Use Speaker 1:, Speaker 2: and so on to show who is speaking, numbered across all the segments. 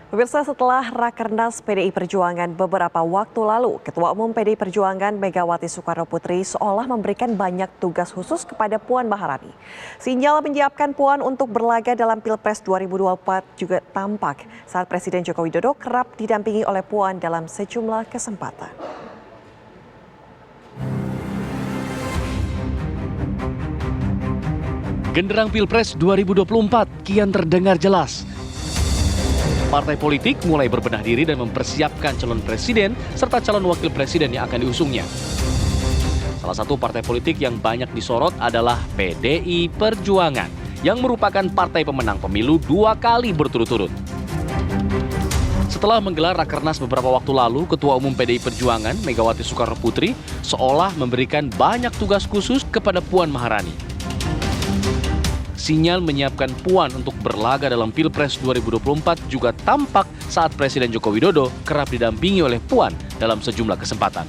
Speaker 1: Pemirsa, setelah Rakernas PDI Perjuangan beberapa waktu lalu, Ketua Umum PDI Perjuangan Megawati Soekarno Putri seolah memberikan banyak tugas khusus kepada Puan Maharani. Sinyal menyiapkan Puan untuk berlaga dalam Pilpres 2024 juga tampak saat Presiden Joko Widodo kerap didampingi oleh Puan dalam sejumlah kesempatan.
Speaker 2: Genderang Pilpres 2024 kian terdengar jelas. Partai politik mulai berbenah diri dan mempersiapkan calon presiden serta calon wakil presiden yang akan diusungnya. Salah satu partai politik yang banyak disorot adalah PDI Perjuangan, yang merupakan partai pemenang pemilu 2 kali berturut-turut. Setelah menggelar Rakernas beberapa waktu lalu, Ketua Umum PDI Perjuangan Megawati Soekarno Putri seolah memberikan banyak tugas khusus kepada Puan Maharani. Sinyal menyiapkan Puan untuk berlaga dalam Pilpres 2024 juga tampak saat Presiden Joko Widodo kerap didampingi oleh Puan dalam sejumlah kesempatan.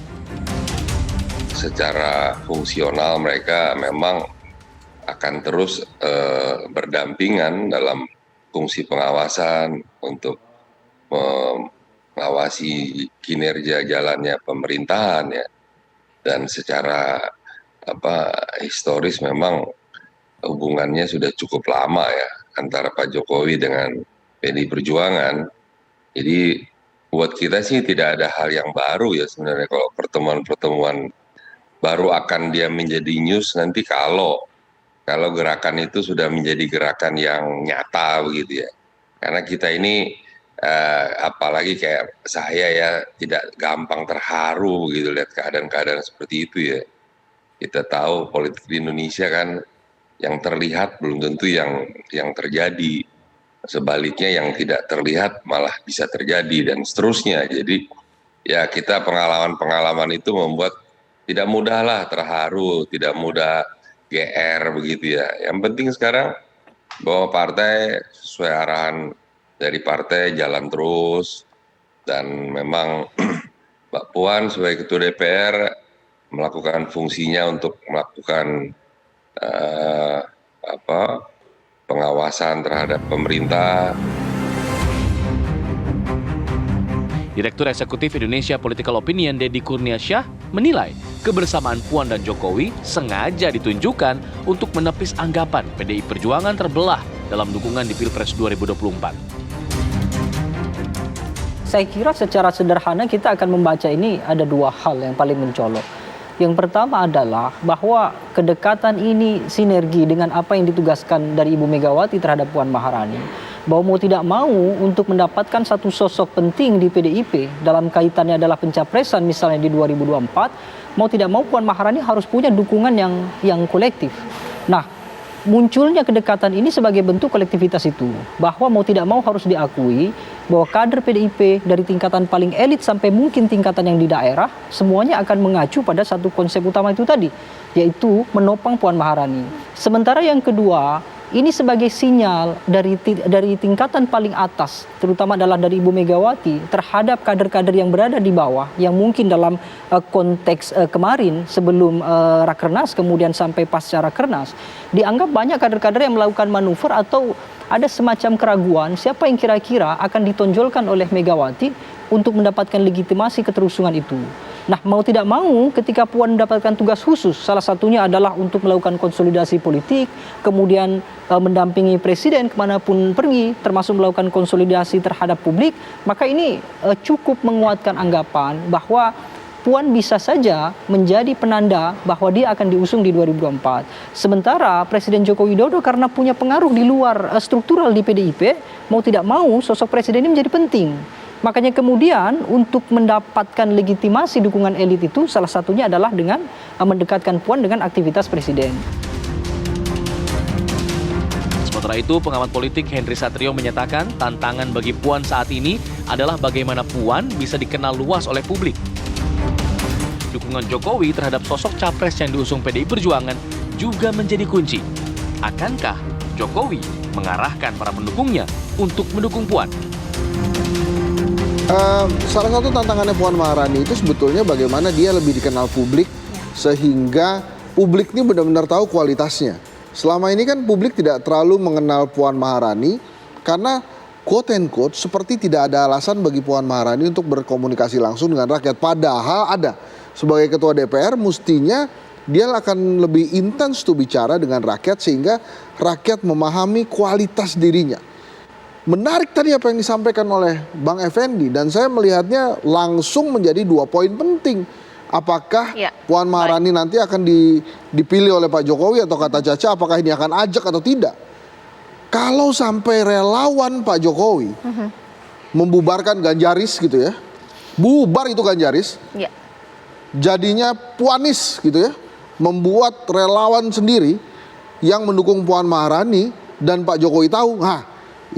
Speaker 3: Secara fungsional mereka memang akan terus berdampingan dalam fungsi pengawasan untuk mengawasi kinerja jalannya pemerintahan ya. Dan secara historis memang hubungannya sudah cukup lama ya antara Pak Jokowi dengan PDI Perjuangan. Jadi buat kita sih tidak ada hal yang baru ya sebenarnya kalau pertemuan-pertemuan baru akan dia menjadi news nanti kalau gerakan itu sudah menjadi gerakan yang nyata begitu ya. Karena kita ini apalagi kayak saya ya tidak gampang terharu begitu lihat keadaan-keadaan seperti itu ya. Kita tahu politik di Indonesia kan yang terlihat belum tentu yang terjadi. Sebaliknya yang tidak terlihat malah bisa terjadi dan seterusnya. Jadi ya kita pengalaman itu membuat tidak mudahlah terharu, tidak mudah GR begitu ya. Yang penting sekarang bahwa partai sesuai arahan dari partai jalan terus dan memang Mbak Puan sebagai Ketua DPR melakukan fungsinya untuk melakukan pengawasan terhadap pemerintah.
Speaker 2: Direktur Eksekutif Indonesia Political Opinion Deddy Kurniasyah menilai kebersamaan Puan dan Jokowi sengaja ditunjukkan untuk menepis anggapan PDI Perjuangan terbelah dalam dukungan di Pilpres 2024.
Speaker 4: Saya kira secara sederhana kita akan membaca ini ada 2 hal yang paling mencolok. Yang pertama adalah bahwa kedekatan ini sinergi dengan apa yang ditugaskan dari Ibu Megawati terhadap Puan Maharani. Bahwa mau tidak mau untuk mendapatkan satu sosok penting di PDIP dalam kaitannya adalah pencapresan misalnya di 2024, mau tidak mau Puan Maharani harus punya dukungan yang kolektif. Nah, munculnya kedekatan ini sebagai bentuk kolektivitas itu, bahwa mau tidak mau harus diakui bahwa kader PDIP dari tingkatan paling elit sampai mungkin tingkatan yang di daerah semuanya akan mengacu pada satu konsep utama itu tadi, yaitu menopang Puan Maharani. Sementara yang kedua, ini sebagai sinyal dari tingkatan paling atas, terutama adalah dari Ibu Megawati terhadap kader-kader yang berada di bawah, yang mungkin dalam konteks kemarin sebelum Rakernas kemudian sampai pasca Rakernas, dianggap banyak kader-kader yang melakukan manuver atau ada semacam keraguan siapa yang kira-kira akan ditonjolkan oleh Megawati untuk mendapatkan legitimasi keterusungan itu. Nah, mau tidak mau ketika Puan mendapatkan tugas khusus, salah satunya adalah untuk melakukan konsolidasi politik, kemudian mendampingi presiden kemanapun pergi, termasuk melakukan konsolidasi terhadap publik, maka ini cukup menguatkan anggapan bahwa Puan bisa saja menjadi penanda bahwa dia akan diusung di 2024. Sementara Presiden Joko Widodo karena punya pengaruh di luar struktural di PDIP, mau tidak mau sosok presiden ini menjadi penting. Makanya kemudian untuk mendapatkan legitimasi dukungan elit itu salah satunya adalah dengan mendekatkan Puan dengan aktivitas presiden.
Speaker 2: Sementara itu, pengamat politik Henry Satrio menyatakan tantangan bagi Puan saat ini adalah bagaimana Puan bisa dikenal luas oleh publik. Dukungan Jokowi terhadap sosok capres yang diusung PDI Perjuangan juga menjadi kunci. Akankah Jokowi mengarahkan para pendukungnya untuk mendukung Puan?
Speaker 5: Salah satu tantangannya Puan Maharani itu sebetulnya bagaimana dia lebih dikenal publik sehingga publik ini benar-benar tahu kualitasnya. Selama ini kan publik tidak terlalu mengenal Puan Maharani karena quote and quote seperti tidak ada alasan bagi Puan Maharani untuk berkomunikasi langsung dengan rakyat. Padahal ada. Sebagai ketua DPR mestinya dia akan lebih intens tuh bicara dengan rakyat sehingga rakyat memahami kualitas dirinya. Menarik tadi apa yang disampaikan oleh Bang Effendi dan saya melihatnya langsung menjadi 2 poin penting. Apakah Puan Maharani nanti akan dipilih oleh Pak Jokowi atau kata Caca apakah ini akan ajak atau tidak? Kalau sampai relawan Pak Jokowi membubarkan Ganjaris gitu ya, bubar itu Ganjaris, jadinya Puanis gitu ya, membuat relawan sendiri yang mendukung Puan Maharani dan Pak Jokowi tahu,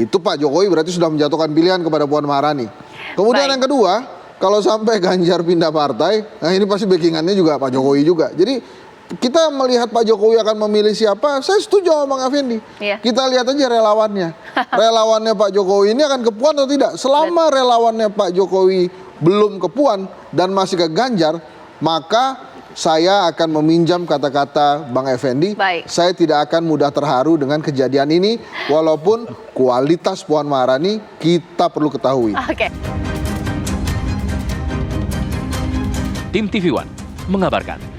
Speaker 5: itu Pak Jokowi berarti sudah menjatuhkan pilihan kepada Puan Maharani. Kemudian yang kedua, kalau sampai Ganjar pindah partai, nah ini pasti backingannya juga Pak Jokowi juga. Jadi kita melihat Pak Jokowi akan memilih siapa, saya setuju sama Bang Effendi. Kita lihat aja relawannya. Relawannya Pak Jokowi ini akan ke Puan atau tidak? Selama relawannya Pak Jokowi belum ke Puan dan masih ke Ganjar, maka saya akan meminjam kata-kata Bang Effendi. Saya tidak akan mudah terharu dengan kejadian ini, walaupun kualitas Puan Maharani kita perlu ketahui.
Speaker 2: Tim TV One mengabarkan.